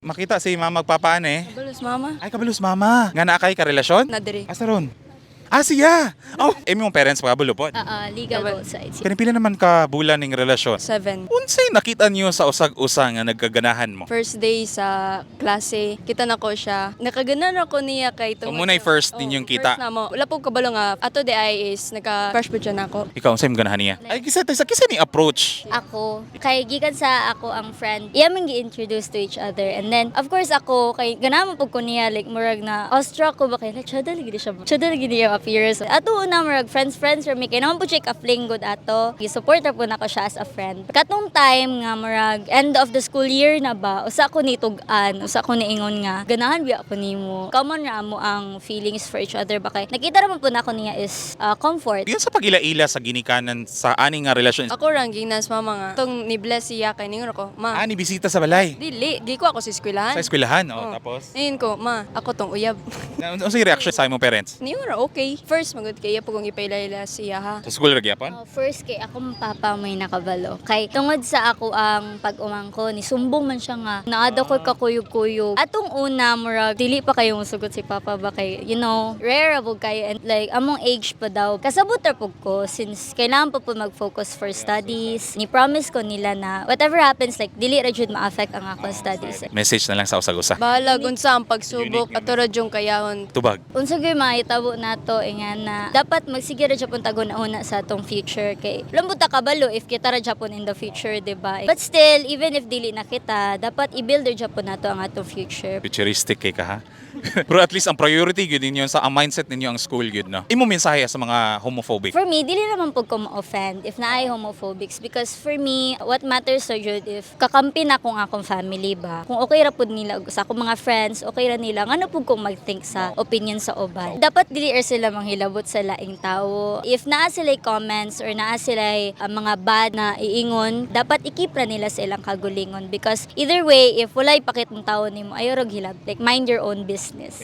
Makita si mama magpapaan eh. Kabalus mama. Ay, kabalus mama. Nga naa kay karelasyon? Na diri. Asa ron? Ah, siya! Oh, mong parents pagkabulupod. Legal both sides. Kanipila naman ka bulan ning relasyon. 7. Unsay nakita niyo sa usag-usa nga nagkaganahan mo? First day sa klase, kita na ko siya. Nakaganan ako niya kay So, muna'y first ninyong kita? First na mo. Wala po kabalo nga. Ato di ay is nagka-crush po dyan ako. Ikaw, unsay mong ganahan niya? Ay, kisa ni approach. Ako, kay gikan sa ako ang friend, iya man gi-introduce to each other. And then, of course ako, kay ganaman po ko niya, like, murag na, awestruck ko ba kay, like, siya dali niya appears. Ato una, murag, friends, or may kaya naman po siya ka-fling good ato. I-support na po na ko siya as a friend. Katong time nga, murag, end of the school year na ba, usa ko ni tugan, usa ko ni ingon nga, ganahan biya ako nimo. Common na mo ang feelings for each other ba kay, nakita naman po na ako niya is comfort. Yun sa pag-ila-ila sa ginikanan sa aning nga relasyon. Ako rang ginas mama nga. Itong ni-bless siya kay ningon ako, ma. Ni bisita sa balay. Dili, di ko ako sa eskwelahan. Sa eskwelahan, Oo. tapos? Ngayon ko, ma, ako tong uyab. Unsay reaction sa imong parents? Ningon ra, okay. First, magod kaya po kung ipailayla siya ha. Sa school ra gyapon? First kay ako papa may nakabalo. Kay tungod sa ako ang pag-umangko ni sumbong man siya nga. Naada ko kakuyog-kuyog. Atong una murag dili pa kayo musugot si papa ba kay rare abog kayo and like among age pa daw. Kasabot ra pug ko since kailangan pa po mag-focus for studies. Ni promise ko nila na whatever happens like dili ra jud ma-affect ang akong studies. Message na lang sa usag-usa. Bahala unsa ang pagsubok Unique ato ra jung kayahon. Tubag. Unsa gyud mahitabo nato nga na dapat magsige ra jud tagon una sa atong future kay lambot ta kabalo if kita ra Japon in the future, diba? But still, even if dili na kita, dapat i-build ra Japon nato ang atong future. Futuristic kay ka ha. Pero at least ang priority gyud ninyo sa ang mindset ninyo ang school gyud no. Imo mensahe sa mga homophobic. For me, dili naman po ko ma-offend if naay homophobics because for me, what matters so jud if kakampi na kung akong family ba. Kung okay ra pud nila sa akong mga friends, okay ra nila ngano pud kung mag-think sa opinion sa uban. Dapat dili ra sila manghilabot sa laing tawo. If naa sila comments or naa sila mga bad na iingon, dapat i-keep ra nila sa ilang kagulingon because either way if walay pakit ng tawo nimo ayo ra hilab like mind your own business.